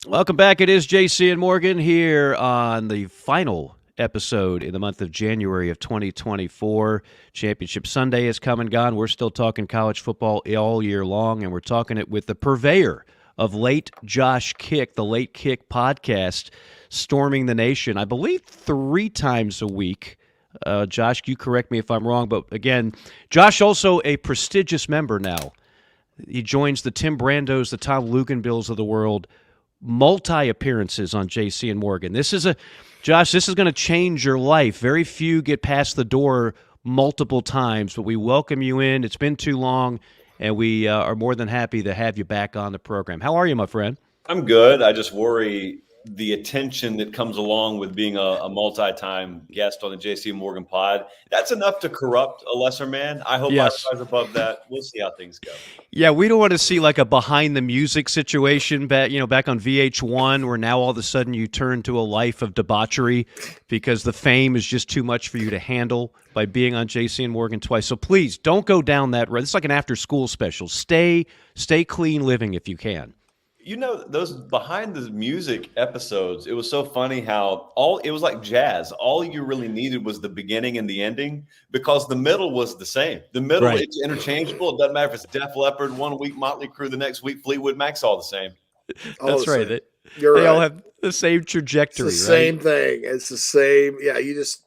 Welcome back. It is JC and Morgan here on the final episode in the month of January of 2024. Championship Sunday has come and gone. We're still talking college football all year long, and we're talking it with the purveyor of Late Josh Kick, the Late Kick podcast, storming the nation, I believe 3 times a week. Josh, you correct me if I'm wrong, but again, Josh also a prestigious member now. He joins the Tim Brandos, the Tom Luganbills of the world, multi-appearances on JC and Morgan. Josh, this is going to change your life. Very few get past the door multiple times, but we welcome you in. It's been too long, and we are more than happy to have you back on the program. How are you, my friend? I'm good. I just worry the attention that comes along with being a multi-time guest on the JC Morgan pod. That's enough to corrupt a lesser man. I hope Yes. I rise above that. We'll see how things go. Yeah, we don't want to see like a behind the music situation back on VH1 where now all of a sudden you turn to a life of debauchery because the fame is just too much for you to handle by being on JC and Morgan twice. So please don't go down that road. It's like an after school special. Stay clean living if you can. You know, those behind the music episodes, it was so funny how it was like jazz. All you really needed was the beginning and the ending because the middle was the same. The middle, Right. It's interchangeable. It doesn't matter if it's Def Leppard, one week Motley Crue, the next week Fleetwood Mac's, all the same. That's right. You're They all right. have the same trajectory, It's the right? same thing. It's the same. Yeah, you just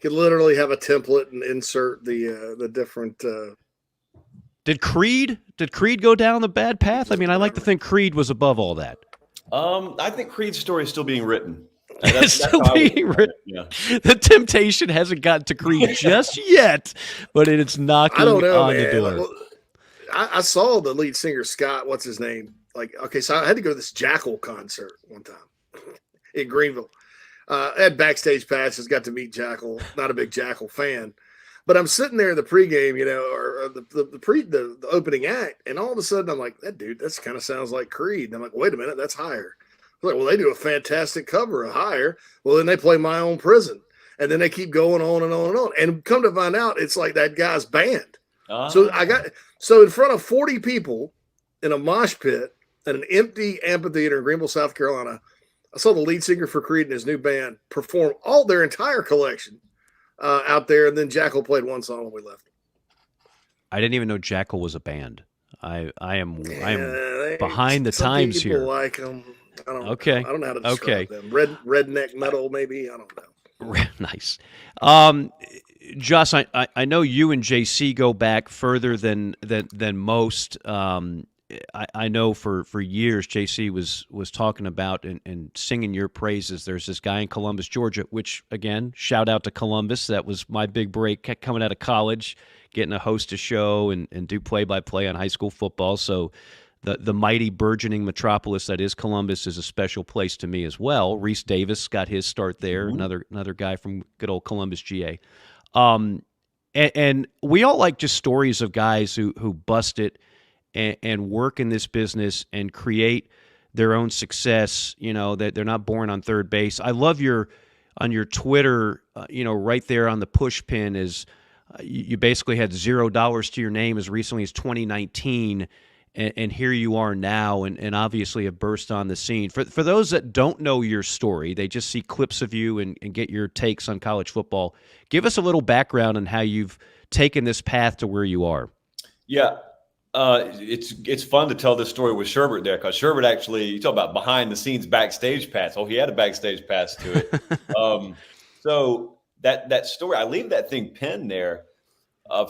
could literally have a template and insert the different. Did Creed go down the bad path? I mean, I like to think Creed was above all that. I think Creed's story is still being written. It's still how I would being put it, written. yeah. The temptation hasn't gotten to Creed just yet, but it's knocking I don't know, on man. the door. Well, I saw the lead singer Scott. What's his name? So I had to go to this Jackal concert one time in Greenville. I had backstage passes. Got to meet Jackal. Not a big Jackal fan. But I'm sitting there in the pregame, or the opening act, and all of a sudden I'm like, that dude, that's kind of sounds like Creed. And I'm like, wait a minute, that's Higher. I'm like, well, they do a fantastic cover of Higher. Well, then they play My Own Prison, and then they keep going on and on and on. And come to find out, it's like that guy's band. So in front of 40 people in a mosh pit at an empty amphitheater in Greenville, South Carolina, I saw the lead singer for Creed and his new band perform all their entire collection. Out there, and then Jackal played one song and we left. I didn't even know Jackal was a band. I am behind the times people here. Like them. I don't Okay. know. I don't know how to describe them. Redneck metal, maybe. I don't know. Nice. Josh, I know you and JC go back further than most. I know for years JC was talking about and singing your praises. There's this guy in Columbus, Georgia, which, again, shout out to Columbus. That was my big break coming out of college, getting to host a show and do play-by-play on high school football. So the mighty burgeoning metropolis that is Columbus is a special place to me as well. Reese Davis got his start there, another guy from good old Columbus, GA. And we all like just stories of guys who bust it and work in this business and create their own success, that they're not born on third base. I love on your Twitter, right there on the push pin is you basically had $0 to your name as recently as 2019, and here you are now, and obviously have burst on the scene. For those that don't know your story, they just see clips of you and get your takes on college football. Give us a little background on how you've taken this path to where you are. Yeah. It's fun to tell this story with Shurburtt there because Shurburtt actually, you talk about behind the scenes backstage pass. Oh, he had a backstage pass to it. So that story, I leave that thing pinned there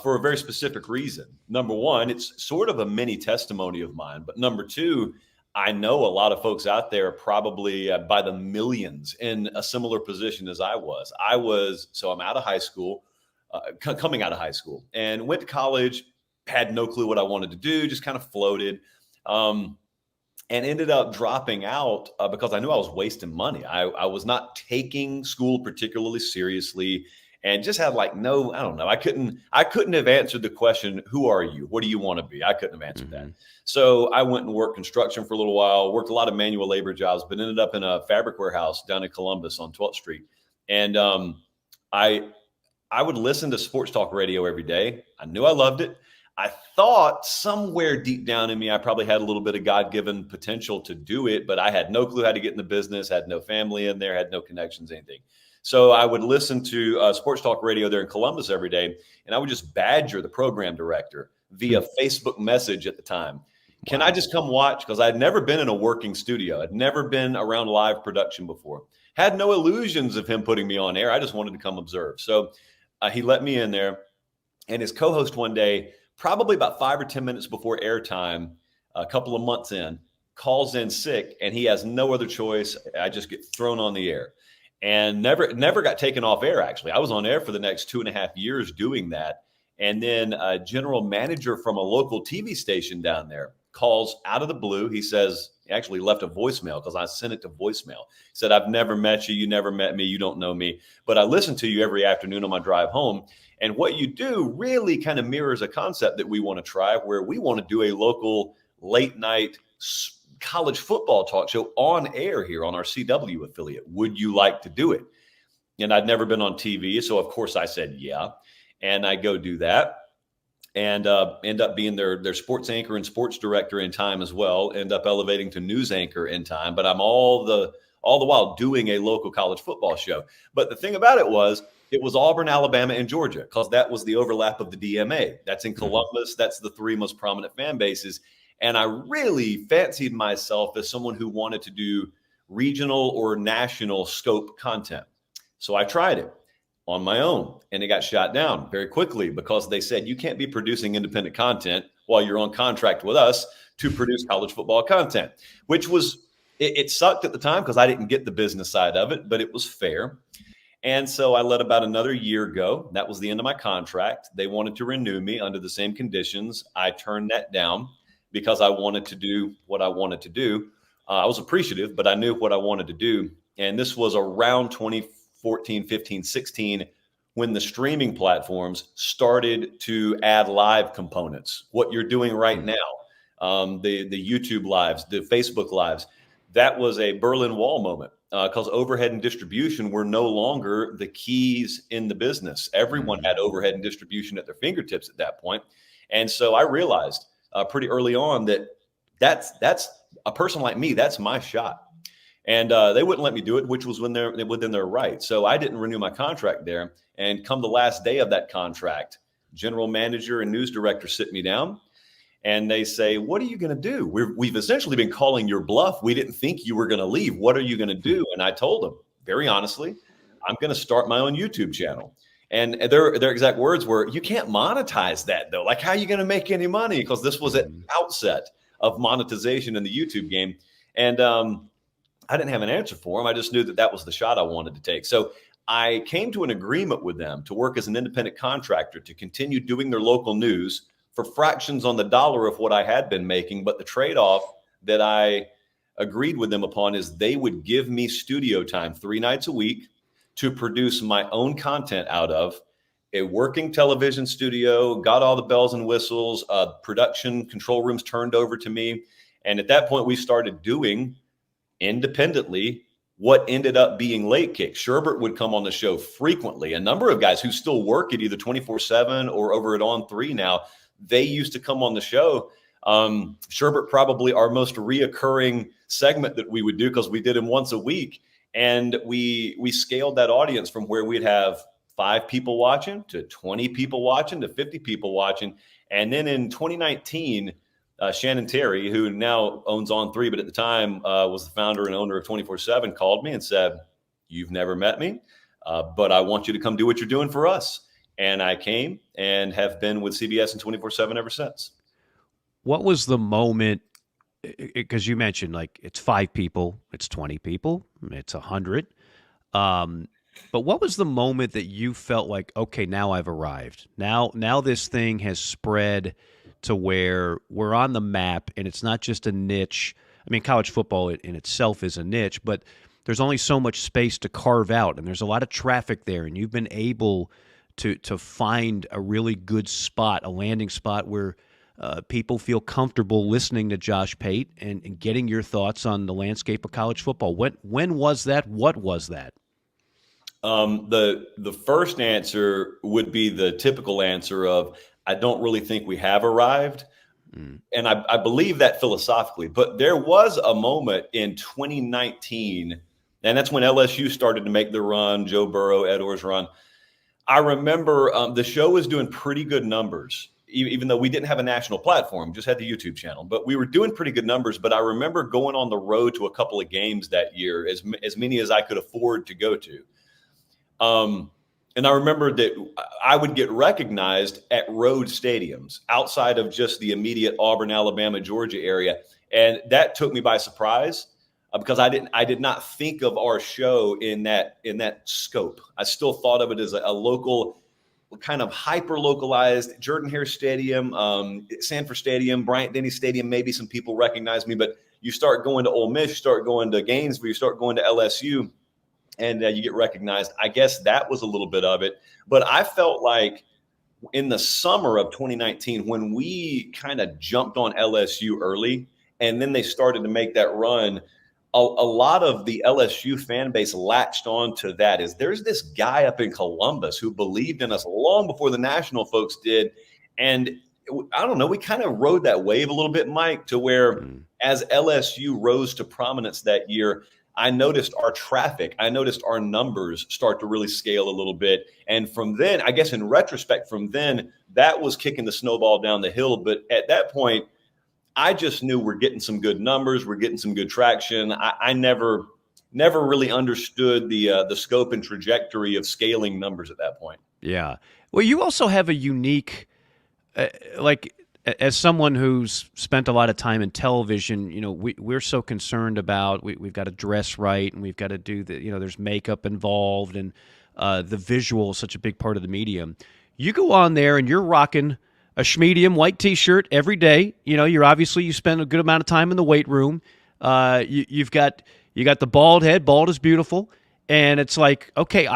for a very specific reason. Number one, it's sort of a mini testimony of mine. But number two, I know a lot of folks out there probably by the millions in a similar position as I was. So I'm out of high school, coming out of high school, and went to college. Had no clue what I wanted to do, just kind of floated, and ended up dropping out because I knew I was wasting money. I was not taking school particularly seriously and just had I don't know. I couldn't have answered the question, who are you? What do you want to be? I couldn't have answered that. So I went and worked construction for a little while, worked a lot of manual labor jobs, but ended up in a fabric warehouse down in Columbus on 12th Street. And I would listen to sports talk radio every day. I knew I loved it. I thought somewhere deep down in me, I probably had a little bit of God-given potential to do it, but I had no clue how to get in the business, had no family in there, had no connections, anything. So I would listen to sports talk radio there in Columbus every day, and I would just badger the program director via Facebook message at the time. Can I just come watch? Because I'd never been in a working studio. I'd never been around live production before. Had no illusions of him putting me on air. I just wanted to come observe. So he let me in there, and his co-host one day, probably about 5 or 10 minutes before airtime, a couple of months in, calls in sick, and he has no other choice. I just get thrown on the air, and never got taken off air. Actually, I was on air for the next 2.5 years doing that. And then a general manager from a local TV station down there calls out of the blue. He says, he actually left a voicemail because I sent it to voicemail. He said, I've never met you. You never met me. You don't know me, but I listen to you every afternoon on my drive home. And what you do really kind of mirrors a concept that we want to try, where we want to do a local late night college football talk show on air here on our CW affiliate. Would you like to do it? And I'd never been on TV. So of course I said, yeah. And I go do that and end up being their sports anchor and sports director in time as well, end up elevating to news anchor in time. But I'm all the while doing a local college football show. But the thing about it was Auburn, Alabama, and Georgia, because that was the overlap of the DMA. That's in Columbus. That's the 3 most prominent fan bases. And I really fancied myself as someone who wanted to do regional or national scope content. So I tried it on my own, and it got shot down very quickly because they said, you can't be producing independent content while you're on contract with us to produce college football content, which was, it sucked at the time because I didn't get the business side of it, but it was fair. And so I let about another year go. That was the end of my contract. They wanted to renew me under the same conditions. I turned that down because I wanted to do what I wanted to do. I was appreciative, but I knew what I wanted to do. And this was around 2014, 15, 16, when the streaming platforms started to add live components. What you're doing right now, the YouTube lives, the Facebook lives, that was a Berlin Wall moment because overhead and distribution were no longer the keys in the business. Everyone had overhead and distribution at their fingertips at that point. And so I realized pretty early on that that's a person like me, that's my shot. And they wouldn't let me do it, which was within their right. So I didn't renew my contract there. And come the last day of that contract, general manager and news director sit me down and they say, what are you going to do? We've essentially been calling your bluff. We didn't think you were going to leave. What are you going to do? And I told them very honestly, I'm going to start my own YouTube channel. And their exact words were, you can't monetize that though. Like, how are you going to make any money? Because this was at the outset of monetization in the YouTube game. And I didn't have an answer for them. I just knew that was the shot I wanted to take. So I came to an agreement with them to work as an independent contractor to continue doing their local news for fractions on the dollar of what I had been making. But the trade-off that I agreed with them upon is they would give me studio time 3 nights a week to produce my own content out of a working television studio, got all the bells and whistles, production control rooms turned over to me. And at that point, we started doing independently what ended up being Late Kick. Shurburtt would come on the show frequently. A number of guys who still work at either 247 or over at On3 now, they used to come on the show. Shurburtt, probably our most reoccurring segment that we would do because we did him once a week. And we scaled that audience from where we'd have 5 people watching to 20 people watching to 50 people watching. And then in 2019, Shannon Terry, who now owns On3, but at the time was the founder and owner of 247, called me and said, you've never met me, but I want you to come do what you're doing for us. And I came and have been with CBS and 247 ever since. What was the moment? Because you mentioned like it's 5 people, it's 20 people, it's 100. But what was the moment that you felt like, okay, now I've arrived. Now this thing has spread to where we're on the map, and it's not just a niche. I mean, college football in itself is a niche, but there's only so much space to carve out, and there's a lot of traffic there, and you've been able to find a really good spot, a landing spot where people feel comfortable listening to Josh Pate and getting your thoughts on the landscape of college football. When was that? What was that? The first answer would be the typical answer of, I don't really think we have arrived. And I believe that philosophically. But there was a moment in 2019, and that's when LSU started to make the run, Joe Burrow, Ed Orgeron. I remember the show was doing pretty good numbers, even though we didn't have a national platform, just had the YouTube channel. But we were doing pretty good numbers. But I remember going on the road to a couple of games that year, as many as I could afford to go to. And I remember that I would get recognized at road stadiums outside of just the immediate Auburn, Alabama, Georgia area. And that took me by surprise because I did not think of our show in that scope. I still thought of it as a local, kind of hyper localized Jordan-Hare Stadium, Sanford Stadium, Bryant-Denny Stadium. Maybe some people recognize me, but you start going to Ole Miss, you start going to Gainesville, you start going to LSU. And you get recognized. I guess that was a little bit of it. But I felt like in the summer of 2019, when we kind of jumped on LSU early, and then they started to make that run, a lot of the LSU fan base latched on to that. There's this guy up in Columbus who believed in us long before the national folks did. And I don't know, we kind of rode that wave a little bit, Mike, to where as LSU rose to prominence that year, I noticed our traffic, I noticed our numbers start to really scale a little bit. And from then, I guess in retrospect, that was kicking the snowball down the hill. But at that point, I just knew we're getting some good numbers. We're getting some good traction. I never really understood the scope and trajectory of scaling numbers at that point. Yeah. Well, you also have a unique, as someone who's spent a lot of time in television, we're so concerned about we've got to dress right and we've got to do there's makeup involved and the visual is such a big part of the medium. You go on there and you're rocking a schmedium white T-shirt every day. You spend a good amount of time in the weight room. You got the bald head. Bald is beautiful, and it's like, okay,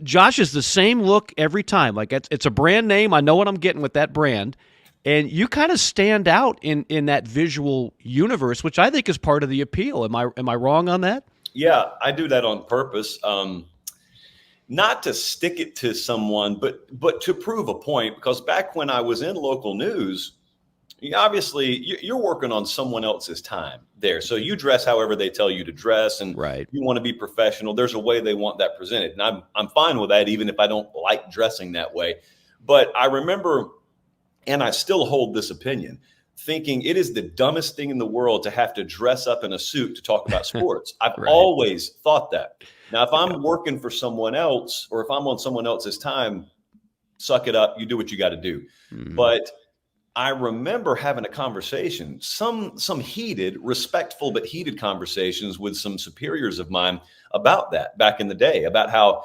Josh is the same look every time. Like it's a brand name. I know what I'm getting with that brand. And you kind of stand out in that visual universe, which I think is part of the appeal. Am I wrong on that? Yeah, I do that on purpose. Not to stick it to someone, but to prove a point. Because back when I was in local news, obviously you're working on someone else's time there. So you dress however they tell you to dress, and right. You want to be professional. There's a way they want that presented, and I'm fine with that, even if I don't like dressing that way. But I remember. And I still hold this opinion, thinking it is the dumbest thing in the world to have to dress up in a suit to talk about sports. I've right. always thought that. Now, if I'm working for someone else or if I'm on someone else's time, suck it up. You do what you got to do. Mm-hmm. But I remember having a conversation, some heated, respectful but heated conversations with some superiors of mine about that back in the day, about how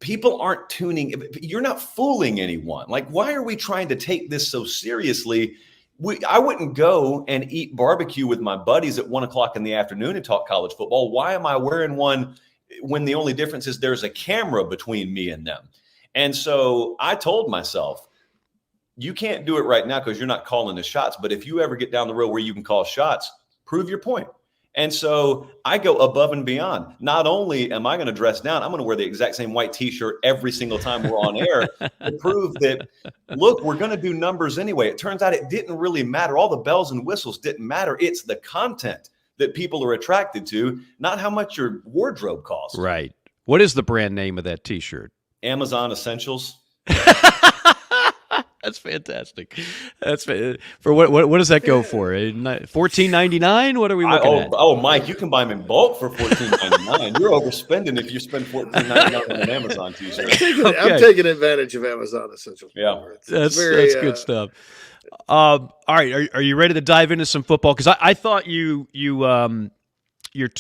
people aren't tuning. You're not fooling anyone. Like, why are we trying to take this so seriously? I wouldn't go and eat barbecue with my buddies at 1:00 in the afternoon and talk college football. Why am I wearing one when the only difference is there's a camera between me and them? And so I told myself, you can't do it right now because you're not calling the shots. But if you ever get down the road where you can call shots, prove your point. And so I go above and beyond. Not only am I going to dress down, I'm going to wear the exact same white T-shirt every single time we're on air to prove that, look, we're going to do numbers anyway. It turns out it didn't really matter. All the bells and whistles didn't matter. It's the content that people are attracted to, not how much your wardrobe costs. Right. What is the brand name of that T-shirt? Amazon Essentials. That's fantastic. That's for what does that go for? $14.99? What are we looking at? Oh, Mike, you can buy them in bulk for $14.99. You're overspending if you spend $14.99 on an Amazon T-shirt. I'm taking advantage of Amazon Essentials. Yeah, that's good stuff. All right, are you ready to dive into some football? Because I thought you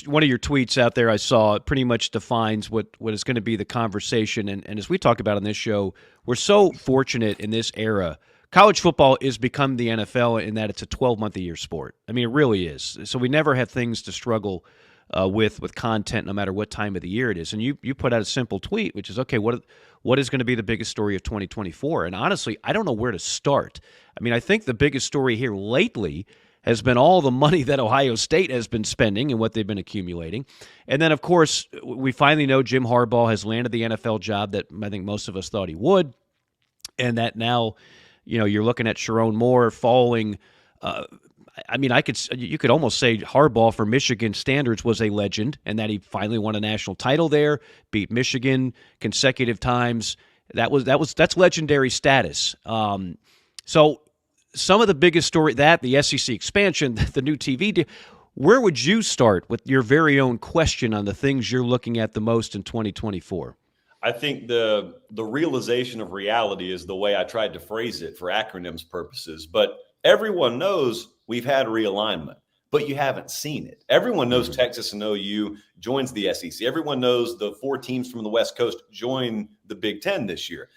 one of your tweets out there I saw pretty much defines what is going to be the conversation. And as we talk about on this show, we're so fortunate in this era. College football is become the NFL in that it's a 12-month-a-year sport. I mean, it really is. So we never have things to struggle with content no matter what time of the year it is. And you put out a simple tweet, which is, okay, what is going to be the biggest story of 2024? And honestly, I don't know where to start. I mean, I think the biggest story here lately has been all the money that Ohio State has been spending and what they've been accumulating. And then, of course, we finally know Jim Harbaugh has landed the NFL job that I think most of us thought he would, and that now you're looking at Sharon Moore falling. You could almost say Harbaugh for Michigan standards was a legend, and that he finally won a national title there, beat Michigan consecutive times. That's legendary status. So some of the biggest story, the SEC expansion, the new TV deal. Where would you start with your very own question on the things you're looking at the most in 2024? I think the realization of reality is the way I tried to phrase it for acronyms purposes. But everyone knows we've had realignment, but you haven't seen it. Everyone knows Texas and OU joins the SEC. Everyone knows the 4 teams from the West Coast join the Big Ten this year.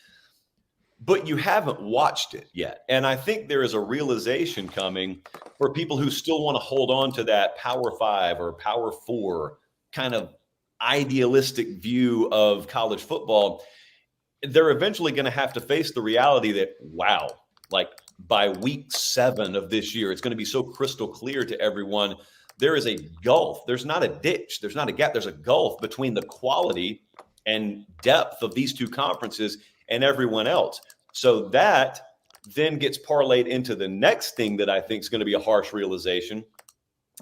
But you haven't watched it yet. And I think there is a realization coming for people who still want to hold on to that Power 5 or Power 4 kind of idealistic view of college football. They're eventually going to have to face the reality that, wow, like by week 7 of this year, it's going to be so crystal clear to everyone. There is a gulf. There's not a ditch. There's not a gap. There's a gulf between the quality and depth of these 2 conferences and everyone else. So that then gets parlayed into the next thing that I think is going to be a harsh realization.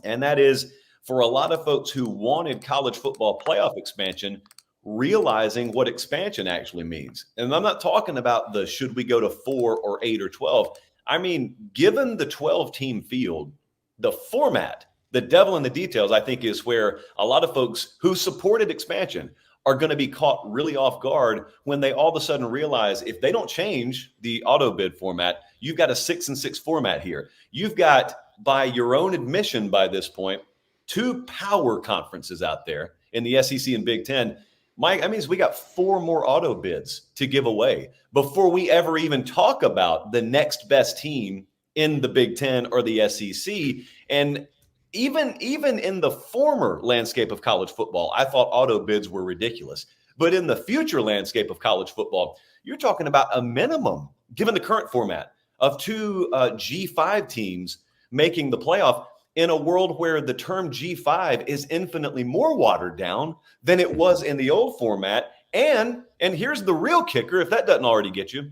And that is for a lot of folks who wanted college football playoff expansion, realizing what expansion actually means. And I'm not talking about the should we go to 4 or 8 or 12. I mean, given the 12-team field, the format, the devil in the details, I think is where a lot of folks who supported expansion are going to be caught really off guard when they all of a sudden realize if they don't change the auto bid format, you've got a 6-6 format here. You've got, by your own admission by this point, 2 power conferences out there in the SEC and Big Ten. Mike, that means we got 4 more auto bids to give away before we ever even talk about the next best team in the Big Ten or the SEC. And even in the former landscape of college football, I thought auto bids were ridiculous. But in the future landscape of college football, you're talking about a minimum, given the current format, of 2 G5 teams making the playoff in a world where the term G5 is infinitely more watered down than it was in the old format. And here's the real kicker, if that doesn't already get you,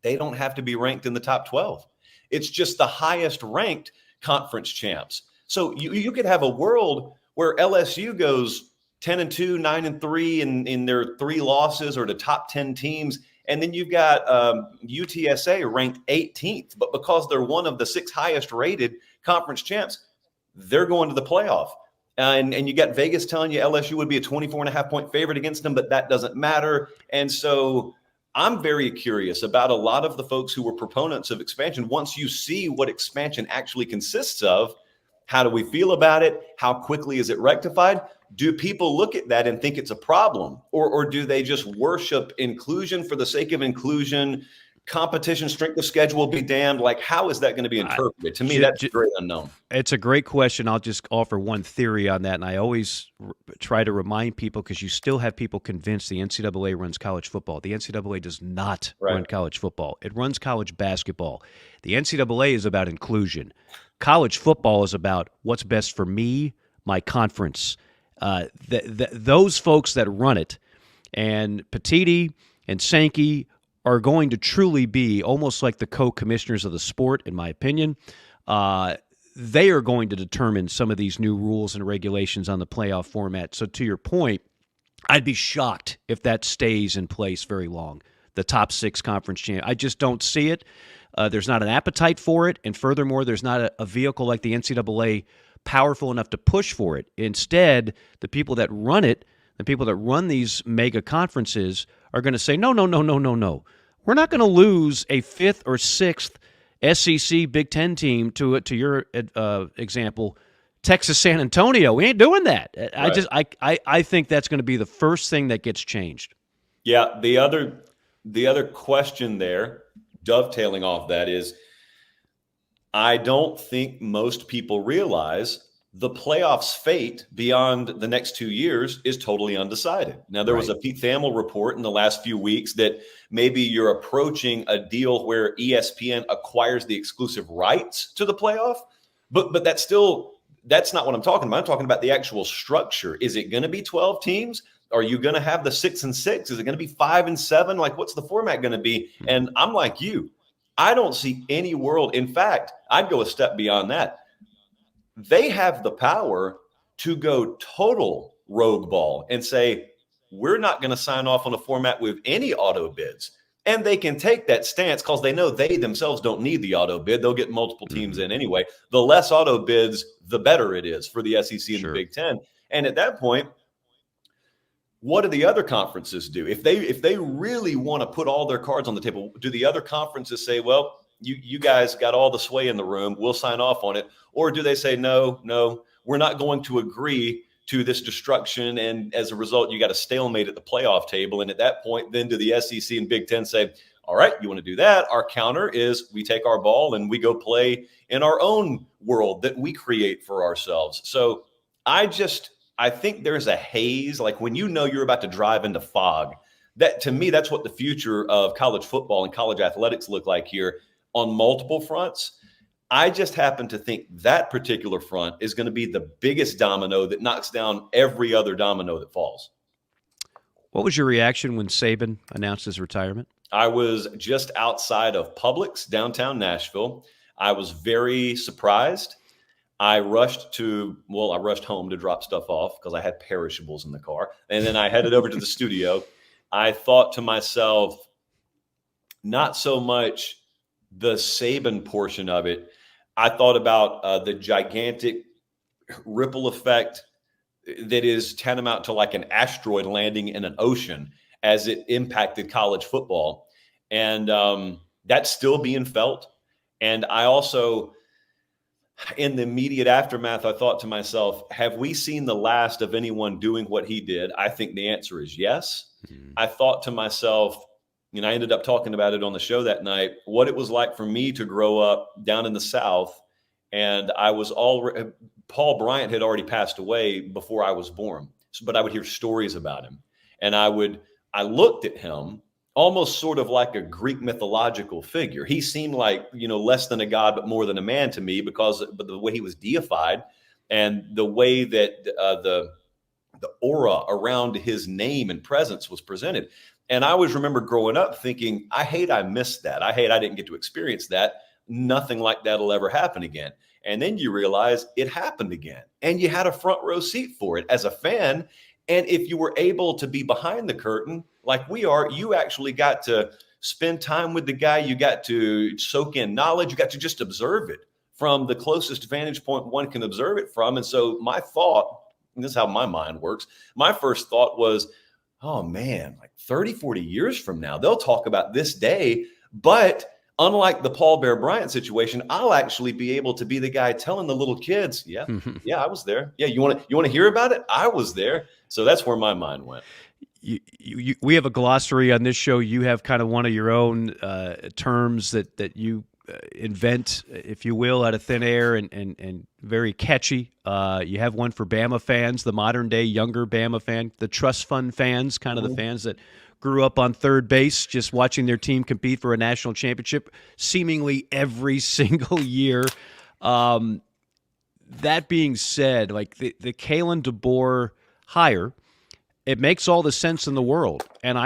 they don't have to be ranked in the top 12. It's just the highest ranked conference champs. So you could have a world where LSU goes 10-2, 9-3 in their 3 losses or the top 10 teams. And then you've got UTSA ranked 18th. But because they're one of the 6 highest rated conference champs, they're going to the playoff. And you got Vegas telling you LSU would be a 24.5-point favorite against them, but that doesn't matter. And so I'm very curious about a lot of the folks who were proponents of expansion. Once you see what expansion actually consists of, how do we feel about it? How quickly is it rectified? Do people look at that and think it's a problem? Or do they just worship inclusion for the sake of inclusion? Competition, strength of schedule will be damned. Like, how is that going to be interpreted? To me, that's very unknown. It's a great question. I'll just offer one theory on that. And I always try to remind people, because you still have people convinced the NCAA runs college football. The NCAA does not run college football. It runs college basketball. The NCAA is about inclusion. College football is about what's best for me, my conference. Those folks that run it, and Petiti and Sankey, are going to truly be almost like the co-commissioners of the sport, in my opinion. They are going to determine some of these new rules and regulations on the playoff format. So to your point, I'd be shocked if that stays in place very long, the top 6 conference champ. I just don't see it. There's not an appetite for it. And furthermore, there's not a vehicle like the NCAA powerful enough to push for it. Instead, the people that run it, the people that run these mega conferences, are going to say, no. We're not going to lose a 5th or 6th SEC Big Ten team to your example, Texas San Antonio. We ain't doing that. Right. I think that's going to be the first thing that gets changed. Yeah, the other question there, dovetailing off that, is I don't think most people realize the playoffs' fate beyond the next 2 years is totally undecided. Now, there was a Pete Thamel report in the last few weeks that maybe you're approaching a deal where ESPN acquires the exclusive rights to the playoff, but that's not what I'm talking about. I'm talking about the actual structure. Is it going to be 12 teams? Are you going to have the 6-6? Is it going to be 5-7? Like, what's the format going to be? And I'm like you. I don't see any world. In fact, I'd go a step beyond that. They have the power to go total rogue ball and say, we're not going to sign off on a format with any auto bids. And they can take that stance because they know they themselves don't need the auto bid. They'll get multiple teams in anyway. The less auto bids, the better it is for the SEC and the Big Ten. And at that point, what do the other conferences do? If they really want to put all their cards on the table, do the other conferences say, well, you guys got all the sway in the room, we'll sign off on it? Or do they say, no, we're not going to agree to this destruction, and as a result, you got a stalemate at the playoff table? And at that point, then do the SEC and Big Ten say, all right, you want to do that? Our counter is we take our ball and we go play in our own world that we create for ourselves. So I think there's a haze, like when you know you're about to drive into fog. That, to me, that's what the future of college football and college athletics look like here on multiple fronts. I just happen to think that particular front is going to be the biggest domino that knocks down every other domino that falls. What was your reaction when Saban announced his retirement? I was just outside of Publix, downtown Nashville. I was very surprised. I rushed home to drop stuff off because I had perishables in the car. And then I headed over to the studio. I thought to myself, not so much the Saban portion of it. I thought about the gigantic ripple effect that is tantamount to like an asteroid landing in an ocean as it impacted college football. And that's still being felt. And I also, in the immediate aftermath, I thought to myself, have we seen the last of anyone doing what he did? I think the answer is yes. Mm-hmm. I thought to myself, and I ended up talking about it on the show that night, what it was like for me to grow up down in the South. And Paul Bryant had already passed away before I was born, but I would hear stories about him. And I looked at him almost sort of like a Greek mythological figure. He seemed like, less than a god, but more than a man to me because of the way he was deified and the way that the aura around his name and presence was presented. And I always remember growing up thinking, I missed that. I didn't get to experience that. Nothing like that'll ever happen again. And then you realize it happened again. And you had a front row seat for it as a fan. And if you were able to be behind the curtain like we are, you actually got to spend time with the guy. You got to soak in knowledge. You got to just observe it from the closest vantage point one can observe it from. And so my thought, and this is how my mind works, my first thought was, oh man, like 30, 40 years from now, they'll talk about this day. But unlike the Paul Bear Bryant situation, I'll actually be able to be the guy telling the little kids, yeah, I was there. Yeah, you want to hear about it? I was there. So that's where my mind went. We have a glossary on this show. You have kind of one of your own terms that you invent, if you will, out of thin air and very catchy. You have one for Bama fans, the modern day younger Bama fan, the trust fund fans, kind of the fans that grew up on third base, just watching their team compete for a national championship seemingly every single year. That being said, like the Kalen DeBoer hire, it makes all the sense in the world. And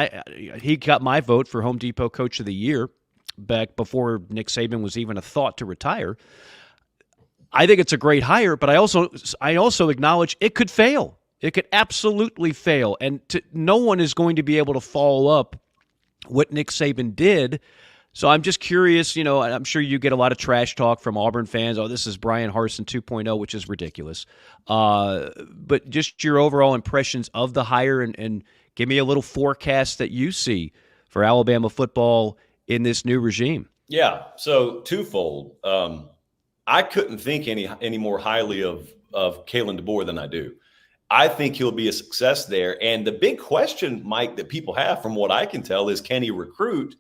he got my vote for Home Depot Coach of the Year back before Nick Saban was even a thought to retire. I think it's a great hire, but I also acknowledge it could fail. It could absolutely fail, and no one is going to be able to follow up what Nick Saban did. So I'm just curious, I'm sure you get a lot of trash talk from Auburn fans. Oh, this is Brian Harsin 2.0, which is ridiculous. But just your overall impressions of the hire and give me a little forecast that you see for Alabama football in this new regime. Yeah, so twofold. I couldn't think any more highly of Kalen DeBoer than I do. I think he'll be a success there. And the big question, Mike, that people have from what I can tell is, can he recruit?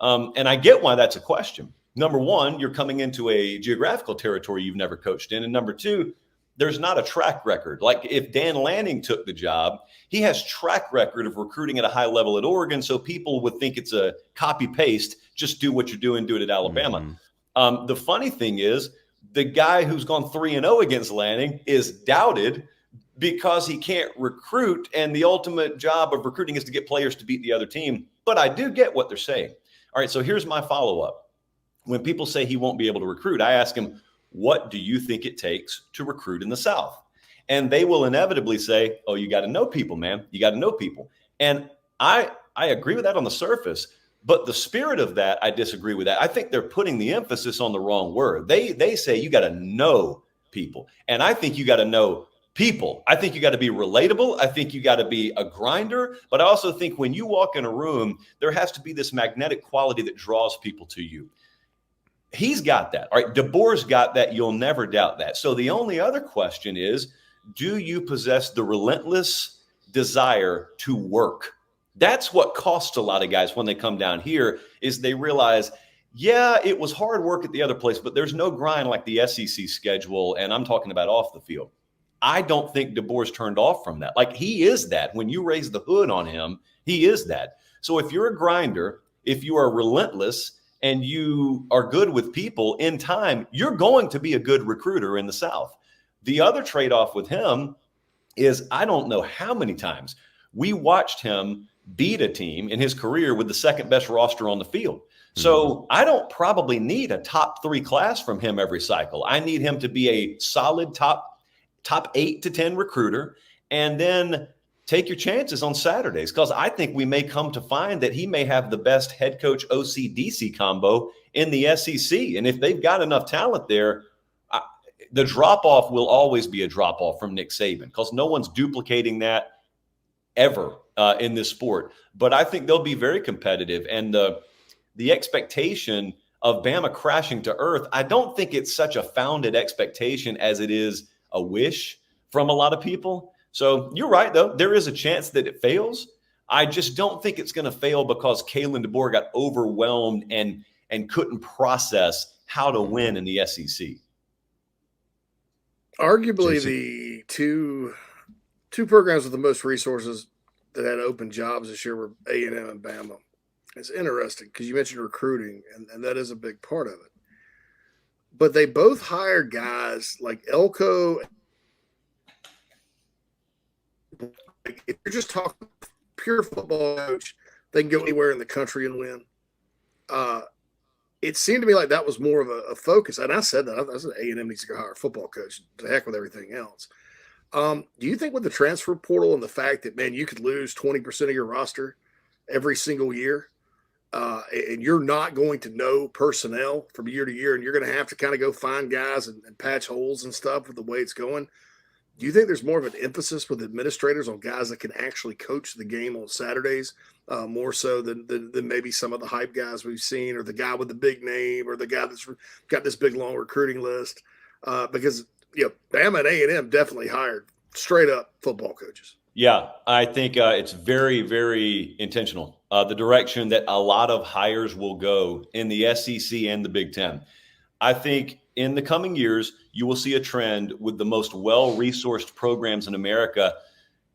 And I get why that's a question. Number one, you're coming into a geographical territory you've never coached in. And number two, there's not a track record. Like if Dan Lanning took the job, he has track record of recruiting at a high level at Oregon. So people would think it's a copy paste. Just do what you're doing, do it at Alabama. Mm-hmm. The funny thing is the guy who's gone 3-0 against Lanning is doubted because he can't recruit. And the ultimate job of recruiting is to get players to beat the other team. But I do get what they're saying. All right, so here's my follow-up. when people say he won't be able to recruit, I ask him, what do you think it takes to recruit in the South? And they will inevitably say, oh, you got to know people, man. You got to know people. And I agree with that on the surface, but the spirit of that, I disagree with that. I think they're putting the emphasis on the wrong word. They say you got to know people. And I think you got to know people. I think you got to be relatable. I think you got to be a grinder. But I also think when you walk in a room, there has to be this magnetic quality that draws people to you. He's got that. All right. DeBoer's got that. You'll never doubt that. So the only other question is, do you possess the relentless desire to work? That's what costs a lot of guys when they come down here, is they realize, yeah, it was hard work at the other place, but there's no grind like the SEC schedule. And I'm talking about off the field. I don't think DeBoer's turned off from that. Like, he is that. When you raise the hood on him, he is that. So if you're a grinder, if you are relentless and you are good with people, in time, you're going to be a good recruiter in the South. The other trade-off with him is, I don't know how many times we watched him beat a team in his career with the second best roster on the field. So I don't probably need a top 3 class from him every cycle. I need him to be a solid top 8 to 10 recruiter, and then take your chances on Saturdays, because I think we may come to find that he may have the best head coach OC-DC combo in the SEC. And if they've got enough talent there, the drop-off will always be a drop-off from Nick Saban, because no one's duplicating that ever in this sport. But I think they'll be very competitive. And the expectation of Bama crashing to earth, I don't think it's such a founded expectation as it is a wish from a lot of people. So you're right, though. There is a chance that it fails. I just don't think it's going to fail because Kalen DeBoer got overwhelmed and couldn't process how to win in the SEC. Arguably, the two programs with the most resources that had open jobs this year were A&M and Bama. It's interesting because you mentioned recruiting, and that is a big part of it. But they both hired guys like Elko. If you're just talking pure football coach, they can go anywhere in the country and win. It seemed to me like that was more of a focus. And I said that. I said A&M needs to go hire a football coach. To heck with everything else. Do you think with the transfer portal and the fact that, man, you could lose 20% of your roster every single year, and you're not going to know personnel from year to year, and you're going to have to kind of go find guys and patch holes and stuff with the way it's going, do you think there's more of an emphasis with administrators on guys that can actually coach the game on Saturdays, more so than maybe some of the hype guys we've seen, or the guy with the big name, or the guy that's got this big long recruiting list? Because Bama and A&M definitely hired straight up football coaches. Yeah, I think it's very, very intentional, the direction that a lot of hires will go in the SEC and the Big Ten. I think in the coming years, you will see a trend with the most well-resourced programs in America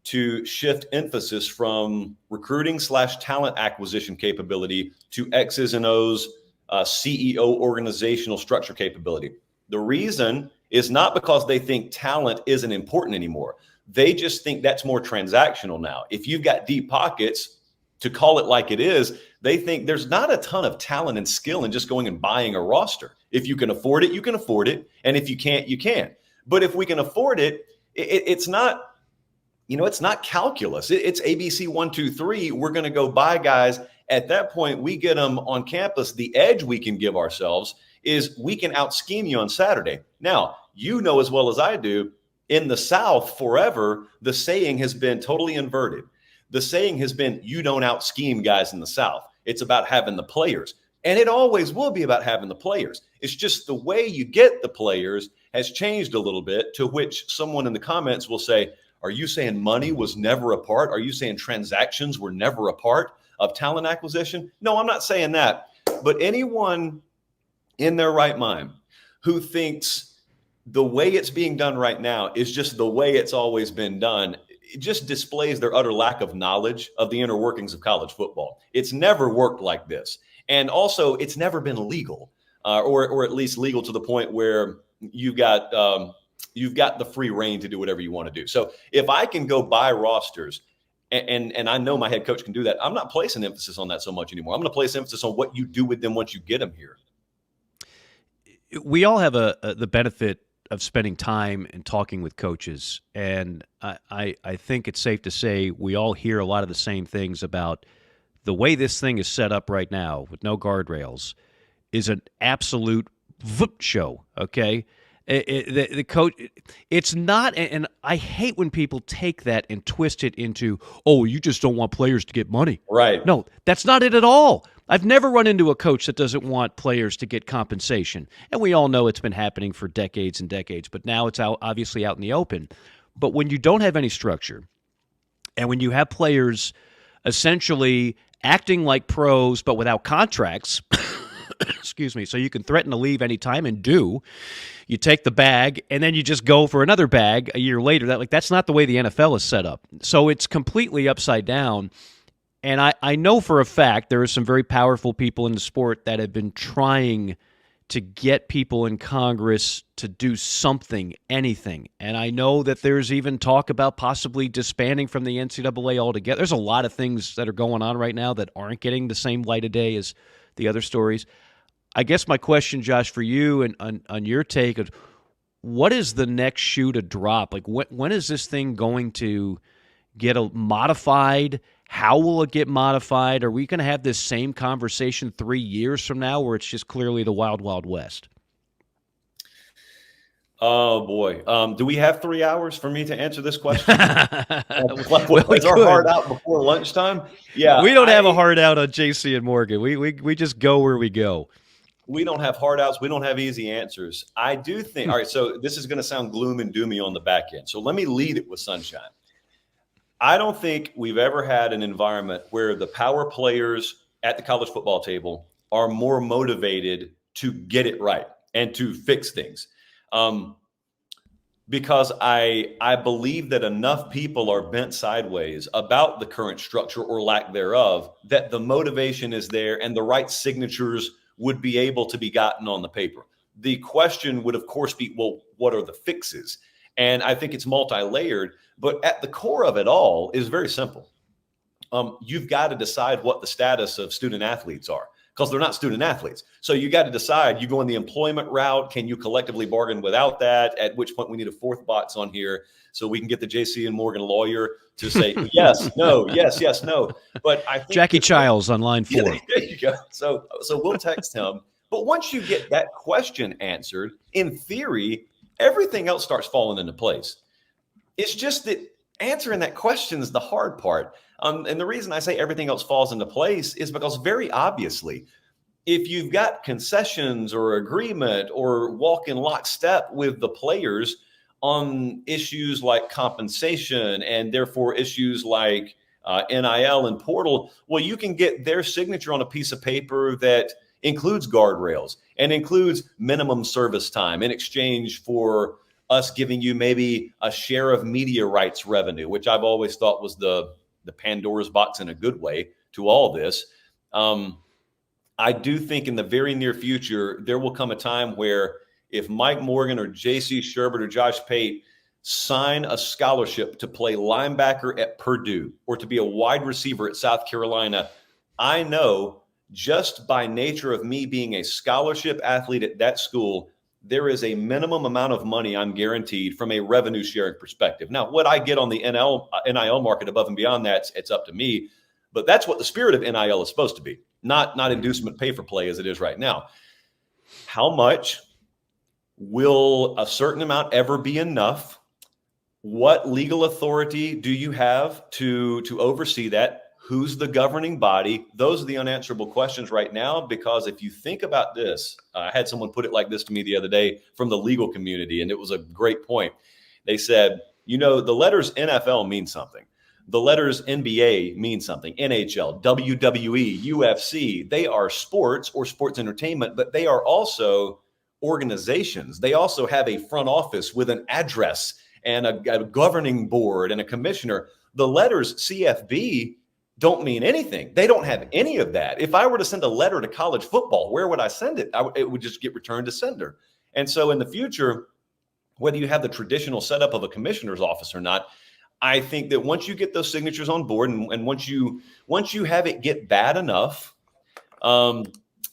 to shift emphasis from recruiting/talent acquisition capability to X's and O's CEO organizational structure capability. The reason is not because they think talent isn't important anymore. They just think that's more transactional now. If you've got deep pockets, to call it like it is, they think there's not a ton of talent and skill in just going and buying a roster. If you can afford it, you can afford it. And if you can't, you can't. But if we can afford it, it's not, it's not calculus. It's ABC 1, 2, 3. We're going to go buy guys. At that point, we get them on campus. The edge we can give ourselves is we can out-scheme you on Saturday. Now, you know as well as I do, in the South forever, the saying has been totally inverted. The saying has been, you don't out-scheme guys in the South. It's about having the players. And it always will be about having the players. It's just the way you get the players has changed a little bit, to which someone in the comments will say, are you saying money was never a part? Are you saying transactions were never a part of talent acquisition? No, I'm not saying that. But anyone in their right mind who thinks the way it's being done right now is just the way it's always been done, it just displays their utter lack of knowledge of the inner workings of college football. It's never worked like this. And also, it's never been legal, or at least legal to the point where you've got the free reign to do whatever you want to do. So if I can go buy rosters, and I know my head coach can do that, I'm not placing emphasis on that so much anymore. I'm going to place emphasis on what you do with them once you get them here. we all have the benefit of spending time and talking with coaches, and I think it's safe to say we all hear a lot of the same things about the way this thing is set up right now with no guardrails is an absolute show. Okay, the coach, it's not, and I hate when people take that and twist it into, oh, you just don't want players to get money. Right. No, that's not it at all. I've never run into a coach that doesn't want players to get compensation. And we all know it's been happening for decades and decades, but now it's obviously out in the open. But when you don't have any structure, and when you have players essentially acting like pros but without contracts, excuse me, so you can threaten to leave anytime and do, you take the bag and then you just go for another bag a year later. That's not the way the NFL is set up. So it's completely upside down. And I know for a fact there are some very powerful people in the sport that have been trying to get people in Congress to do something, anything. And I know that there's even talk about possibly disbanding from the NCAA altogether. There's a lot of things that are going on right now that aren't getting the same light of day as the other stories. I guess my question, Josh, for you and on your take of what is the next shoe to drop? Like when is this thing going to get modified? How will it get modified? Are we going to have this same conversation 3 years from now where it's just clearly the wild, wild west? Oh, boy. Do we have 3 hours for me to answer this question? Well, is our heart out before lunchtime? Yeah. We don't have a heart out on JC and Morgan. We just go where we go. We don't have hard outs. We don't have easy answers. I do think, all right, so this is going to sound gloom and doomy on the back end. So let me lead it with sunshine. I don't think we've ever had an environment where the power players at the college football table are more motivated to get it right and to fix things. Because I believe that enough people are bent sideways about the current structure or lack thereof, that the motivation is there and the right signatures would be able to be gotten on the paper. The question would, of course, be, well, what are the fixes? And I think it's multi-layered, but at the core of it all is very simple. You've got to decide what the status of student athletes are, because they're not student athletes. So you got to decide, you go in the employment route, can you collectively bargain without that? At which point we need a fourth box on here so we can get the JC and Morgan lawyer to say yes, no, yes, yes, no. But I think Jackie Childs on line 4. Yeah, there you go. So we'll text him. But once you get that question answered, in theory, everything else starts falling into place. It's just that answering that question is the hard part. And the reason I say everything else falls into place is because very obviously, if you've got concessions or agreement or walk in lockstep with the players on issues like compensation and therefore issues like NIL and portal, well, you can get their signature on a piece of paper that includes guardrails and includes minimum service time in exchange for us giving you maybe a share of media rights revenue, which I've always thought was the Pandora's box in a good way to all this. I do think in the very near future, there will come a time where if Mike Morgan or JC Shurburtt or Josh Pate sign a scholarship to play linebacker at Purdue or to be a wide receiver at South Carolina, I know just by nature of me being a scholarship athlete at that school, there is a minimum amount of money I'm guaranteed from a revenue sharing perspective. Now, what I get on the NIL market above and beyond that, it's up to me. But that's what the spirit of NIL is supposed to be, not inducement pay for play as it is right now. How much will a certain amount ever be enough? What legal authority do you have to oversee that? Who's the governing body? Those are the unanswerable questions right now, because if you think about this, I had someone put it like this to me the other day from the legal community, and it was a great point. They said, the letters NFL mean something. The letters NBA mean something. NHL, WWE, UFC, they are sports or sports entertainment, but they are also organizations. They also have a front office with an address and a governing board and a commissioner. The letters CFB don't mean anything. They don't have any of that. If I were to send a letter to college football, where would I send it? It would just get returned to sender. And so in the future, whether you have the traditional setup of a commissioner's office or not, I think that once you get those signatures on board and once you have it get bad enough,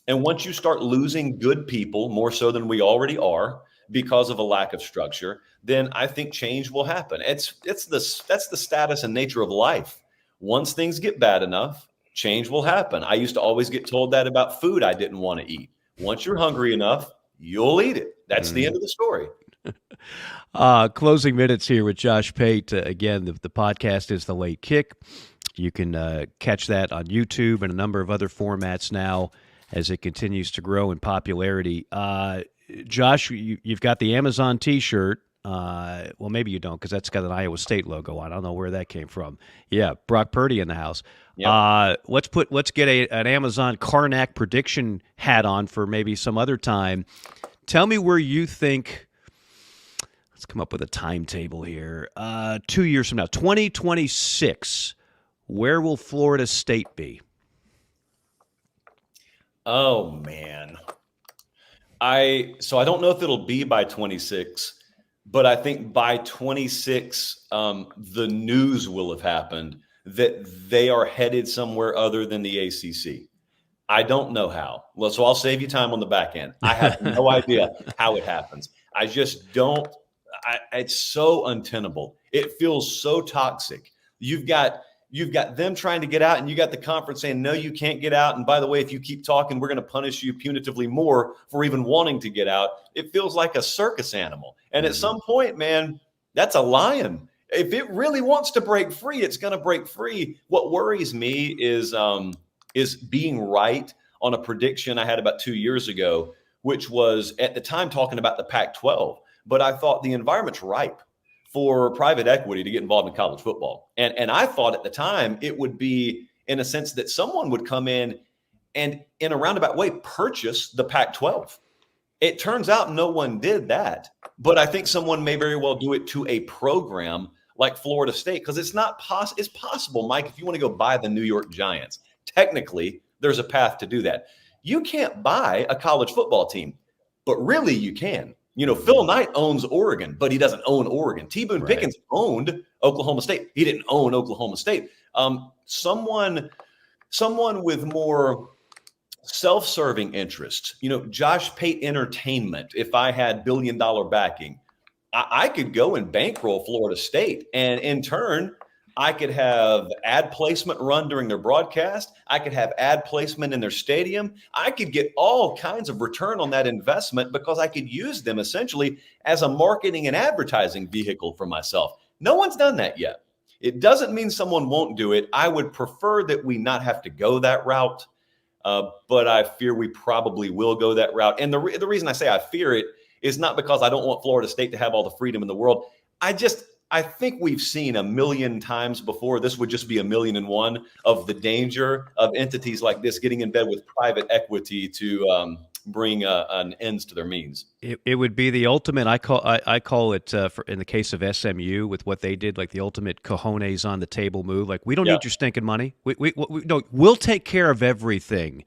And once you start losing good people, more so than we already are, because of a lack of structure, then I think change will happen. That's the status and nature of life. Once things get bad enough, change will happen. I used to always get told that about food I didn't want to eat. Once you're hungry enough, you'll eat it. That's the end of the story. Closing minutes here with Josh Pate. Again, the podcast is The Late Kick. You can catch that on YouTube and a number of other formats now as it continues to grow in popularity. Josh, you've got the Amazon T-shirt. Well, maybe you don't because that's got an Iowa State logo on. I don't know where that came from. Yeah, Brock Purdy in the house. Yep. Let's get an Amazon Karnak prediction hat on for maybe some other time. Tell me where you think. Let's come up with a timetable here. 2 years from now, 2026. Where will Florida State be? Oh, man. So I don't know if it'll be by 26, but I think by 26, the news will have happened that they are headed somewhere other than the ACC. I don't know how. Well, so I'll save you time on the back end. I have no idea how it happens. I just don't. It's so untenable. It feels so toxic. You've got them trying to get out, and you got the conference saying, no, you can't get out. And by the way, if you keep talking, we're going to punish you punitively more for even wanting to get out. It feels like a circus animal. And at some point, man, that's a lion. If it really wants to break free, it's going to break free. What worries me is being right on a prediction I had about 2 years ago, which was at the time talking about the Pac-12. But I thought the environment's ripe for private equity to get involved in college football. And I thought at the time it would be in a sense that someone would come in and in a roundabout way purchase the Pac-12. It turns out no one did that, but I think someone may very well do it to a program like Florida State because it's possible, Mike, if you want to go buy the New York Giants, technically there's a path to do that. You can't buy a college football team, but really you can. You know, Phil Knight owns Oregon, but he doesn't own Oregon. T. Boone Pickens owned Oklahoma State. He didn't own Oklahoma State. Someone with more self-serving interests, you know, Josh Pate Entertainment, if I had billion-dollar backing, I could go and bankroll Florida State. And in turn, I could have ad placement run during their broadcast. I could have ad placement in their stadium. I could get all kinds of return on that investment because I could use them essentially as a marketing and advertising vehicle for myself. No one's done that yet. It doesn't mean someone won't do it. I would prefer that we not have to go that route, but I fear we probably will go that route. And the reason I say I fear it is not because I don't want Florida State to have all the freedom in the world. I think we've seen a million times before. This would just be 1,000,001 of the danger of entities like this getting in bed with private equity to bring an ends to their means. It would be the ultimate. I call it in the case of SMU with what they did, like the ultimate cojones on the table move. Like we don't need your stinking money. We'll take care of everything.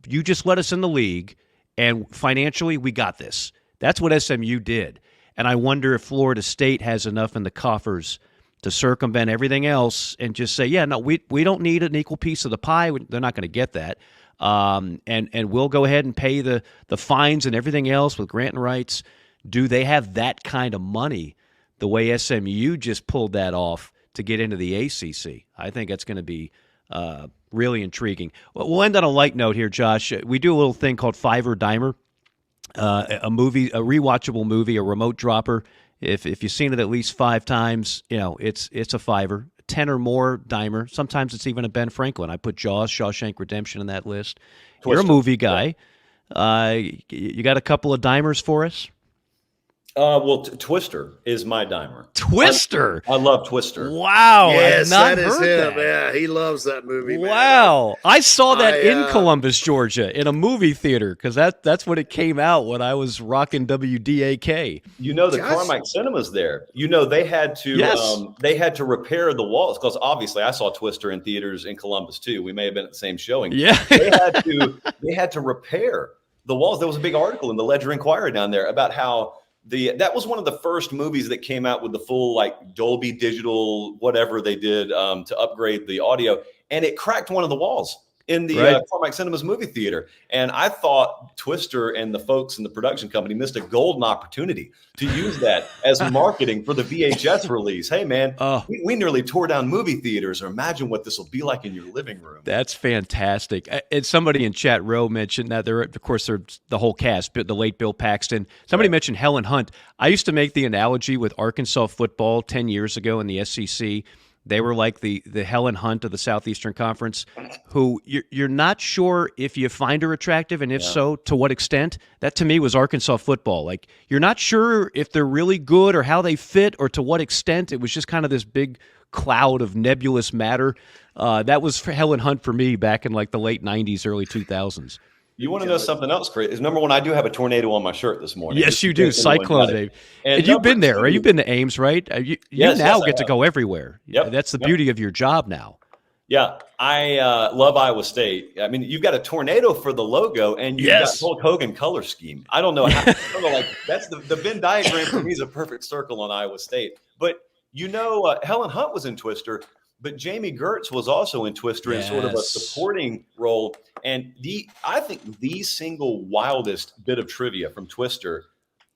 You just let us in the league, and financially we got this. That's what SMU did. And I wonder if Florida State has enough in the coffers to circumvent everything else and just say, yeah, no, we don't need an equal piece of the pie. They're not going to get that. And we'll go ahead and pay the fines and everything else with grant and rights. Do they have that kind of money the way SMU just pulled that off to get into the ACC? I think that's going to be really intriguing. We'll end on a light note here, Josh. We do a little thing called Five or Dimer. A rewatchable movie, a remote dropper. If you've seen it at least 5 times, you know it's a $5, 10 or more dimer. Sometimes it's even a Ben Franklin. I put Jaws, Shawshank Redemption in that list. Twister. You're a movie guy. You got a couple of dimers for us? Well, Twister is my dimer. Twister? I love Twister. Wow. Yes, that is him. That. Yeah, he loves that movie. Wow. Man. I saw that in Columbus, Georgia, in a movie theater, because that's when it came out when I was rocking WDAK. You know, the Carmike Cinema's there. You know, they had to repair the walls, because obviously I saw Twister in theaters in Columbus too. We may have been at the same showing. Yeah. they had to repair the walls. There was a big article in the Ledger Inquirer down there about how that was one of the first movies that came out with the full like Dolby Digital, whatever they did to upgrade the audio, and it cracked one of the walls in the Right. Carmack Cinemas movie theater. And I thought Twister and the folks in the production company missed a golden opportunity to use that as marketing for the VHS release. Hey, man, Oh, we nearly tore down movie theaters. Or imagine what this will be like in your living room. that's fantastic. And somebody in chat row mentioned that of course, the whole cast, the late Bill Paxton. Somebody mentioned Helen Hunt. I used to make the analogy with Arkansas football 10 years ago in the SEC. They were like the Helen Hunt of the Southeastern Conference, who you're not sure if you find her attractive, and if so, to what extent. That to me was Arkansas football. Like, you're not sure if they're really good or how they fit or to what extent. It was just kind of this big cloud of nebulous matter. That was for Helen Hunt for me back in like the late 90s, early 2000s. You want to know something else, Chris? Is number one, I do have a tornado on my shirt this morning. Yes, you do. Cyclone, Dave. And you've been there, right? You've been to Ames, right? You now get to go everywhere. Yep. That's the beauty of your job now. Yeah, I love Iowa State. I mean, you've got a tornado for the logo, and you've got Hulk Hogan color scheme. I don't know how. Like, that's the Venn diagram for me is a perfect circle on Iowa State. But Helen Hunt was in Twister, but Jamie Gertz was also in Twister in sort of a supporting role. And I think the single wildest bit of trivia from Twister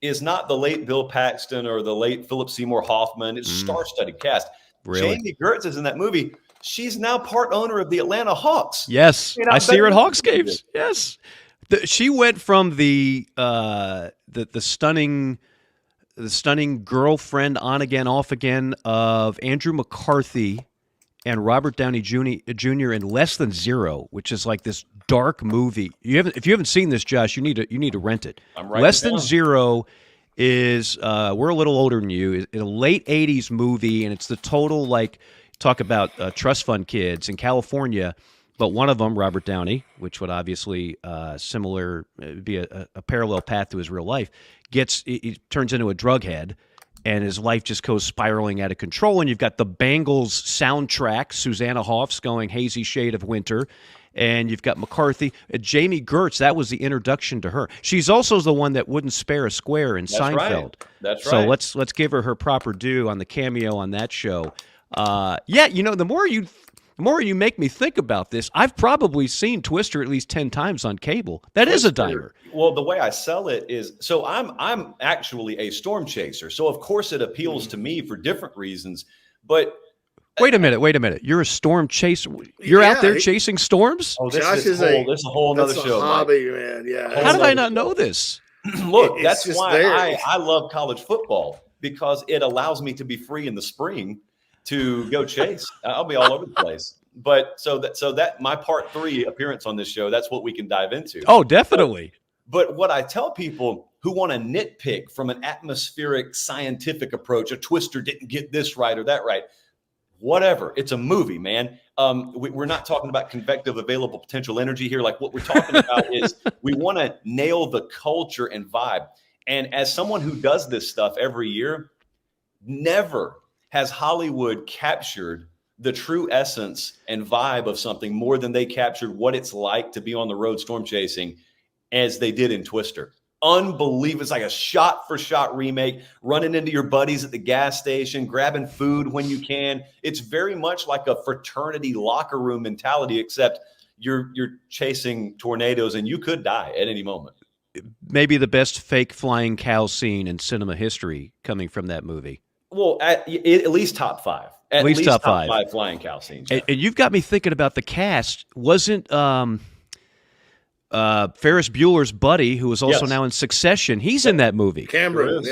is not the late Bill Paxton or the late Philip Seymour Hoffman. It's a star-studded cast. Really? Jamie Gertz is in that movie. She's now part owner of the Atlanta Hawks. Yes, I see her at Hawks games. Yes, she went from the stunning girlfriend on again, off again of Andrew McCarthy and Robert Downey Jr. in Less Than Zero, which is like this dark movie. If you haven't seen this, Josh, you need to rent it. Less Than Zero is we're a little older than you. It's a late '80s movie, and it's the total talk about trust fund kids in California. But one of them, Robert Downey, which would obviously be a parallel path to his real life, he turns into a drug head. And his life just goes spiraling out of control. And you've got the Bangles soundtrack, Susanna Hoffs going Hazy Shade of Winter. And you've got McCarthy. Jamie Gertz, that was the introduction to her. She's also the one that wouldn't spare a square in Seinfeld. Right. That's right. So let's give her proper due on the cameo on that show. The more you make me think about this, I've probably seen Twister at least 10 times on cable. That is a dimer. Well, the way I sell it is, so I'm actually a storm chaser. So of course it appeals to me for different reasons. But wait a minute. You're a storm chaser. You're out there chasing storms? Oh, this is a whole other show. Hobby, man. Yeah. How did I not know this? Look, that's why I love college football, because it allows me to be free in the spring to go chase. I'll be all over the place. But so that my part 3 appearance on this show, that's what we can dive into. Oh, definitely. But what I tell people who want to nitpick from an atmospheric scientific approach, a Twister didn't get this right or that right, whatever. It's a movie, man. We're not talking about convective available potential energy here. Like, what we're talking about is we want to nail the culture and vibe. And as someone who does this stuff every year, never has Hollywood captured the true essence and vibe of something more than they captured what it's like to be on the road storm chasing as they did in Twister. Unbelievable. It's like a shot-for-shot remake, running into your buddies at the gas station, grabbing food when you can. It's very much like a fraternity locker room mentality, except you're chasing tornadoes and you could die at any moment. Maybe the best fake flying cow scene in cinema history coming from that movie. Well, at least top 5. At least top 5 flying cow scenes. Yeah. And you've got me thinking about the cast. Wasn't Ferris Bueller's buddy, who was also now in Succession, he's in that movie. Cameron.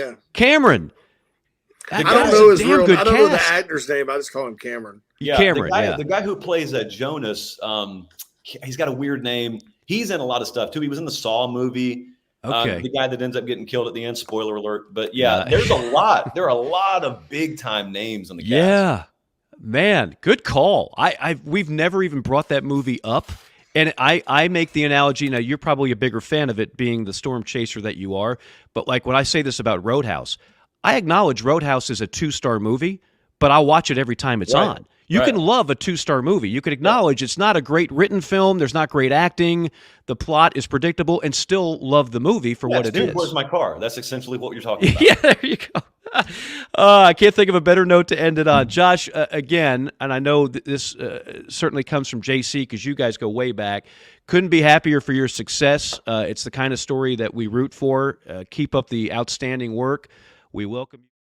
I don't know his real. I don't know the actor's name. I just call him Cameron. Yeah, Cameron. The guy who plays Jonas. He's got a weird name. He's in a lot of stuff too. He was in the Saw movie. Okay. The guy that ends up getting killed at the end. Spoiler alert. But there's a lot. There are a lot of big time names on the cast. Yeah, man, good call. We've never even brought that movie up. And I make the analogy, now you're probably a bigger fan of it being the storm chaser that you are, but like when I say this about Roadhouse, I acknowledge Roadhouse is a 2-star movie, but I'll watch it every time it's on. You can love a 2-star movie. You can acknowledge it's not a great written film, there's not great acting, the plot is predictable, and still love the movie for what it is. Where's my car? That's essentially what you're talking about. Yeah, there you go. I can't think of a better note to end it on. Josh, again, and I know this certainly comes from JC because you guys go way back. Couldn't be happier for your success. It's the kind of story that we root for. Keep up the outstanding work. We welcome you.